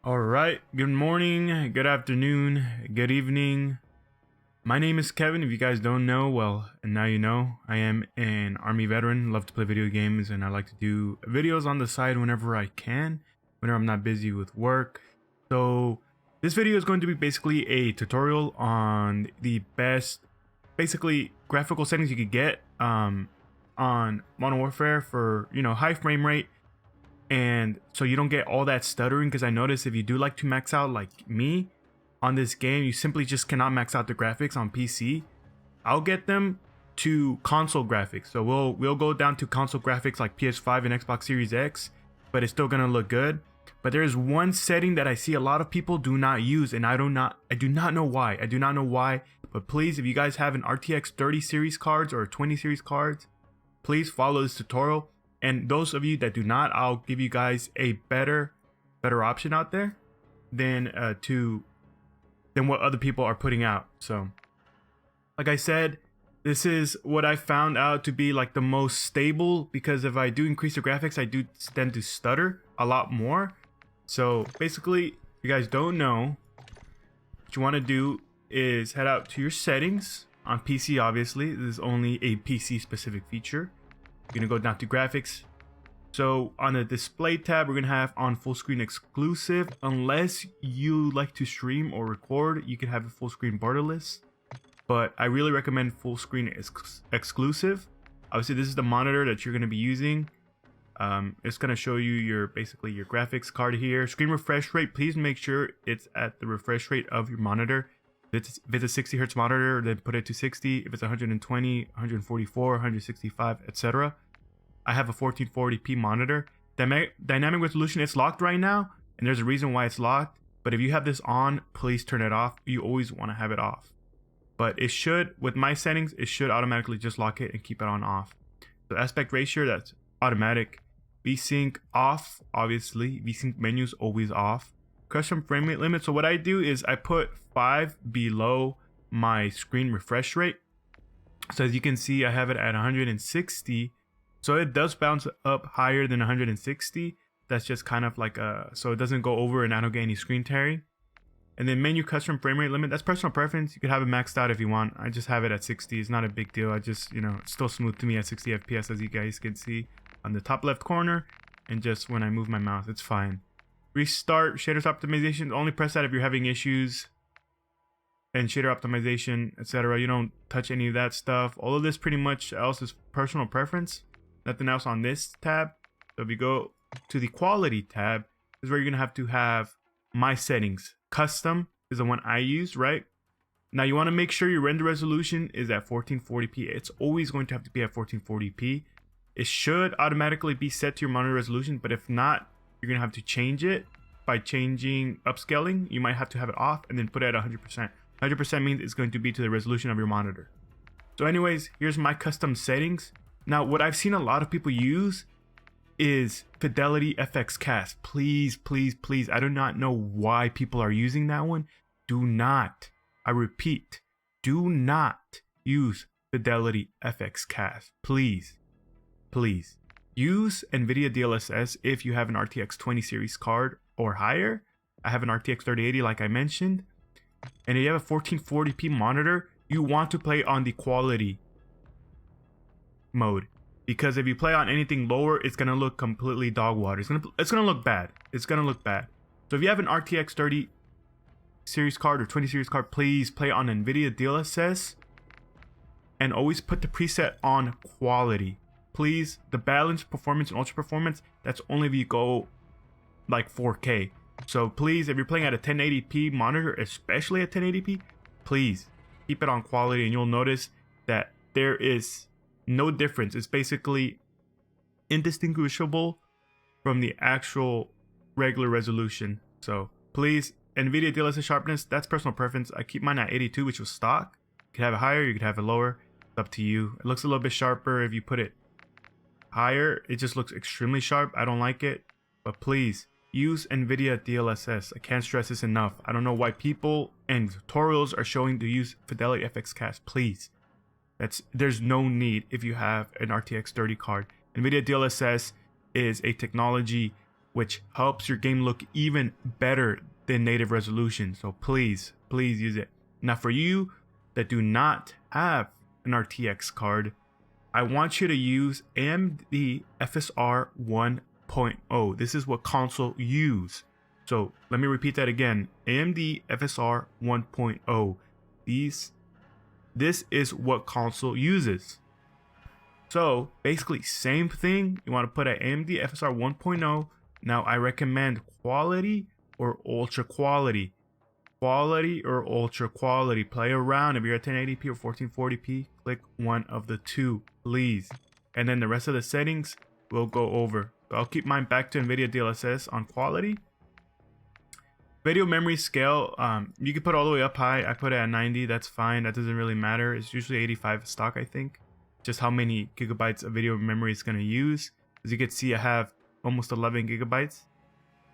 All right, good morning, good afternoon, good evening. My name is Kevin. If you guys don't know, well, and now you know, I am an Army veteran, love to play video games, and I like to do videos on the side whenever I can, whenever I'm not busy with work. So this video is going to be basically a tutorial on the best, basically graphical settings you could get on Modern Warfare for, high frame rate. And so you don't get all that stuttering, because I notice if you do like to max out like me on this game, you simply just cannot max out the graphics on PC. I'll get them to console graphics. So we'll go down to console graphics like PS5 and Xbox Series X, but it's still gonna look good. But there is one setting that I see a lot of people do not use, and I do not know why. I do not know why. But please, if you guys have an RTX 30 series cards or 20 series cards, please follow this tutorial. And those of you that do not, I'll give you guys a better option out there than what other people are putting out. So, like I said, this is what I found out to be like the most stable, because if I do increase the graphics, I do tend to stutter a lot more. So basically, if you guys don't know, what you want to do is head out to your settings on PC. Obviously, this is only a PC specific feature. You're gonna go down to graphics. So on the display tab, we're gonna have on full screen exclusive. Unless you like to stream or record, you can have a full screen borderless, but I really recommend full screen exclusive. Obviously, this is the monitor that you're gonna be using. It's gonna show you your graphics card here. Screen refresh rate, please make sure it's at the refresh rate of your monitor. If it's a 60 hertz monitor, then put it to 60. If it's 120, 144, 165, etc. I have a 1440p monitor. Dynamic resolution, it's locked right now, and there's a reason why it's locked. But if you have this on, please turn it off. You always want to have it off. But it should, with my settings, it should automatically just lock it and keep it on off. So aspect ratio, that's automatic. VSync off, obviously. VSync menus always off. Custom frame rate limit. So what I do is I put 5 below my screen refresh rate. So as you can see, I have it at 160. So it does bounce up higher than 160. That's just kind of like so it doesn't go over and I don't get any screen tearing. And then menu custom frame rate limit, that's personal preference. You could have it maxed out if you want. I just have it at 60. It's not a big deal. I just, it's still smooth to me at 60 FPS, as you guys can see on the top left corner. And just when I move my mouse, it's fine. Restart shaders optimization, only press that if you're having issues, and shader optimization, etc. You don't touch any of that stuff. All of this pretty much else is personal preference. Nothing else on this tab. So if you go to the quality tab, is where you're gonna have to have my settings. Custom is the one I use, right? Now you want to make sure your render resolution is at 1440p. It's always going to have to be at 1440p. It should automatically be set to your monitor resolution, but if not, you're gonna have to change it by changing upscaling. You might have to have it off and then put it at 100%. 100% means it's going to be to the resolution of your monitor. So anyways, here's my custom settings. Now, what I've seen a lot of people use is Fidelity FX Cast. Please, please, please. I do not know why people are using that one. Do not, I repeat, do not use Fidelity FX Cast. Please, please. Use NVIDIA DLSS if you have an RTX 20 series card or higher. I have an RTX 3080 like I mentioned. And if you have a 1440p monitor, you want to play on the quality mode. Because if you play on anything lower, it's going to look completely dog water. It's going to look bad. It's going to look bad. So if you have an RTX 30 series card or 20 series card, please play on NVIDIA DLSS. And always put the preset on quality. Please, the balance, performance, and ultra performance, that's only if you go like 4K. So please, if you're playing at a 1080p monitor, especially at 1080p, please keep it on quality, and you'll notice that there is no difference. It's basically indistinguishable from the actual regular resolution. So please, NVIDIA DLSS sharpness, that's personal preference. I keep mine at 82, which was stock. You could have it higher, you could have it lower. It's up to you. It looks a little bit sharper if you put it higher. It just looks extremely sharp. I don't like it. But please use NVIDIA DLSS. I can't stress this enough. I don't know why people and tutorials are showing to use Fidelity FX Cast. Please, there's no need if you have an RTX 30 card. NVIDIA DLSS is a technology which helps your game look even better than native resolution. So please use it. Now for you that do not have an RTX card, I want you to use AMD FSR 1.0. This is what console use. So let me repeat that again. AMD FSR 1.0. This is what console uses. So basically same thing. You want to put an AMD FSR 1.0. Now I recommend quality or ultra quality. Quality or ultra quality. Play around. If you're at 1080p or 1440p, click one of the two, please. And then the rest of the settings we'll go over. So I'll keep mine back to NVIDIA DLSS on quality. Video memory scale, you can put all the way up high. I put it at 90. That's fine. That doesn't really matter. It's usually 85 stock, I think. Just how many gigabytes of video memory it's going to use. As you can see, I have almost 11 gigabytes.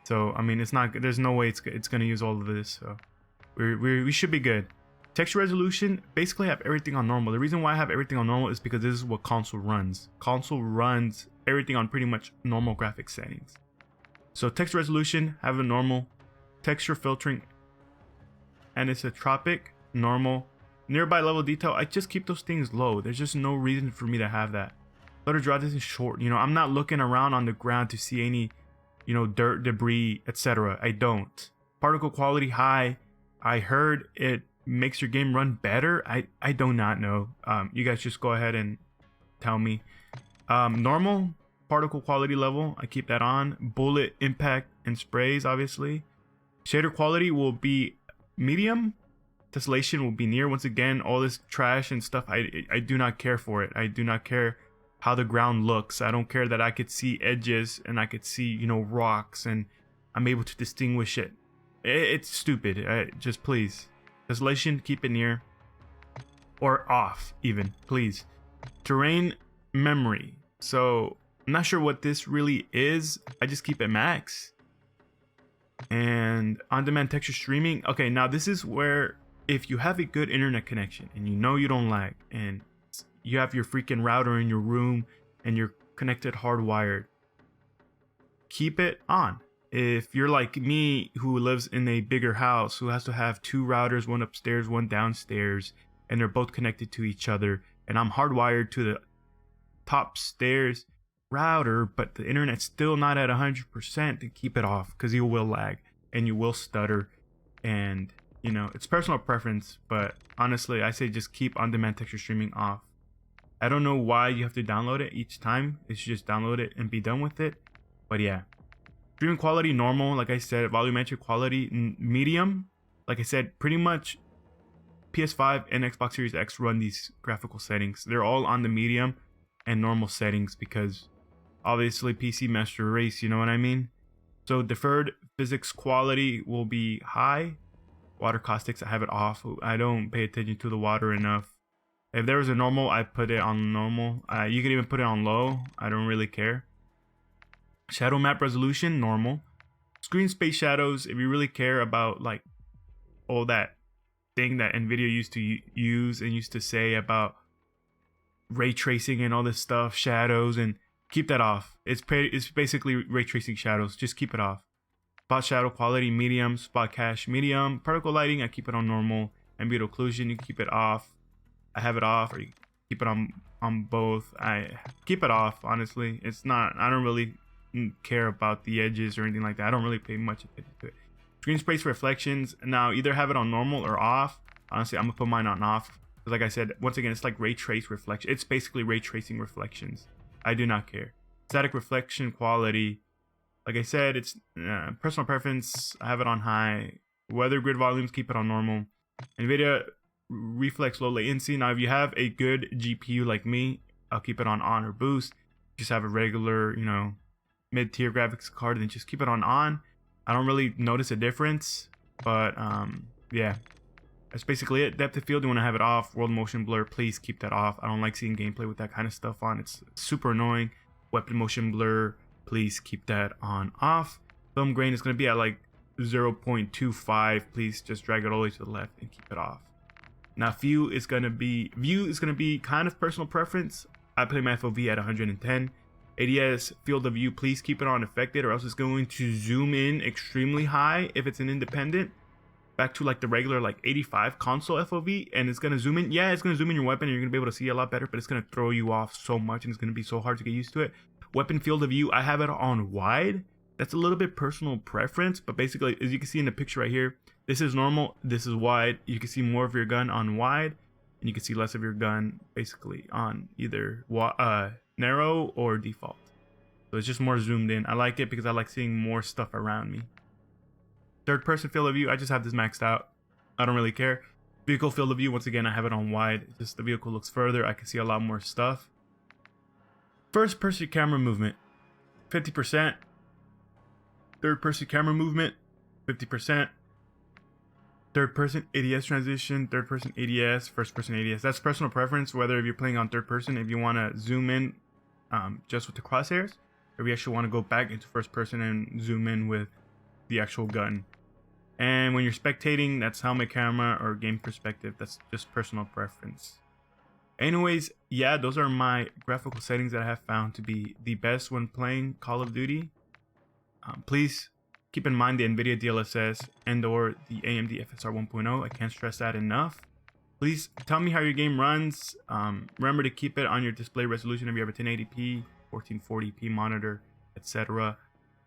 So I mean, it's not. There's no way it's going to use all of this. So we should be good. Texture resolution, basically have everything on normal. The reason why I have everything on normal is because this is what console runs. Console runs everything on pretty much normal graphics settings. So texture resolution, have a normal. Texture filtering, anisotropic, normal. Nearby level detail, I just keep those things low. There's just no reason for me to have that. Stutter draw distance short. You know, I'm not looking around on the ground to see any, you know, dirt, debris, etc. I don't. Particle quality high. I heard it makes your game run better. I do not know. You guys just go ahead and tell me. Normal particle quality level, I keep that on. Bullet impact and sprays, obviously. Shader quality will be medium. Tessellation will be near. Once again, all this trash and stuff, I do not care for it. I do not care how the ground looks. I don't care that I could see edges and I could see, you know, rocks and I'm able to distinguish it. It's stupid. Just please. Tessellation, keep it near or off even, please. Terrain memory. So I'm not sure what this really is. I just keep it max. And on-demand texture streaming. Okay, now this is where if you have a good internet connection and you know you don't lag and you have your freaking router in your room and you're connected hardwired, keep it on. If you're like me who lives in a bigger house, who has to have two routers, one upstairs, one downstairs, and they're both connected to each other, and I'm hardwired to the top stairs router, but the internet's still not at 100%, then keep it off because you will lag and you will stutter. And you know, it's personal preference, but honestly, I say just keep on-demand texture streaming off. I don't know why you have to download it each time. You should just download it and be done with it. But yeah, streaming quality normal, like I said. Volumetric quality medium. Like I said, pretty much PS5 and Xbox Series X run these graphical settings. They're all on the medium and normal settings because obviously PC master race, you know what I mean? So deferred physics quality will be high. Water caustics, I have it off. I don't pay attention to the water enough. If there was a normal, I put it on normal. You can even put it on low. I don't really care. Shadow map resolution, normal. Screen space shadows, if you really care about like all that thing that NVIDIA used to use and used to say about ray tracing and all this stuff, shadows, and keep that off. It's basically ray tracing shadows. Just keep it off. Spot shadow quality medium. Spot cache medium. Particle lighting, I keep it on normal. Ambient occlusion, you keep it off. I have it off, or you keep it on both. I keep it off. Honestly, it's not. I don't really care about the edges or anything like that. I don't really pay much attention to it. Screen space reflections. Now either have it on normal or off. Honestly, I'm gonna put mine on off. Because like I said, once again, it's like ray trace reflection. It's basically ray tracing reflections. I do not care. Static reflection quality. Like I said, it's personal preference. I have it on high. Weather grid volumes, keep it on normal. NVIDIA reflex low latency. Now, if you have a good GPU like me, I'll keep it on or boost. Just have a regular, you know, mid-tier graphics card, then just keep it on. I don't really notice a difference, but yeah, that's basically it. Depth of field, you want to have it off. World motion blur, please keep that off. I don't like seeing gameplay with that kind of stuff on. It's super annoying. Weapon motion blur, please keep that on off. Film grain is going to be at like 0.25. Please just drag it all the way to the left and keep it off. Now view is going to be kind of personal preference. I play my FOV at 110. ADS field of view, please keep it on affected, or else it's going to zoom in extremely high if it's an independent, back to like the regular like 85 console FOV, and it's gonna zoom in. Yeah, it's gonna zoom in your weapon and you're gonna be able to see a lot better, but it's gonna throw you off so much and it's gonna be so hard to get used to it. Weapon field of view, I have it on wide. That's a little bit personal preference, but basically, as you can see in the picture right here, this is normal, this is wide. You can see more of your gun on wide, and you can see less of your gun basically on either narrow or default. So it's just more zoomed in. I like it because I like seeing more stuff around me. Third person field of view, I just have this maxed out. I don't really care. Vehicle field of view, once again, I have it on wide. It's just the vehicle looks further. I can see a lot more stuff. First person camera movement, 50%. Third person camera movement, 50%. Third person ADS transition, third person ADS, first person ADS. That's personal preference, whether if you're playing on third person, if you want to zoom in just with the crosshairs, or if you actually want to go back into first person and zoom in with the actual gun. And when you're spectating, that's helmet camera or game perspective. That's just personal preference. Anyways, yeah, those are my graphical settings that I have found to be the best when playing Call of Duty. Please keep in mind the NVIDIA DLSS and or the AMD FSR 1.0. I can't stress that enough. Please tell me how your game runs. Remember to keep it on your display resolution if you have a 1080p, 1440p monitor, etc.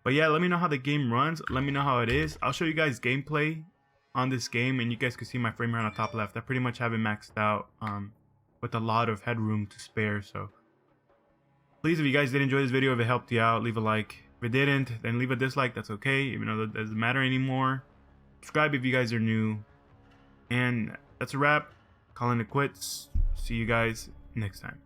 But yeah, let me know how the game runs. Let me know how it is. I'll show you guys gameplay on this game, and you guys can see my frame rate on the top left. I pretty much have it maxed out with a lot of headroom to spare. So please, if you guys did enjoy this video, if it helped you out, leave a like. If it didn't, then leave a dislike. That's okay, even though that doesn't matter anymore. Subscribe if you guys are new. And that's a wrap. Calling it quits. See you guys next time.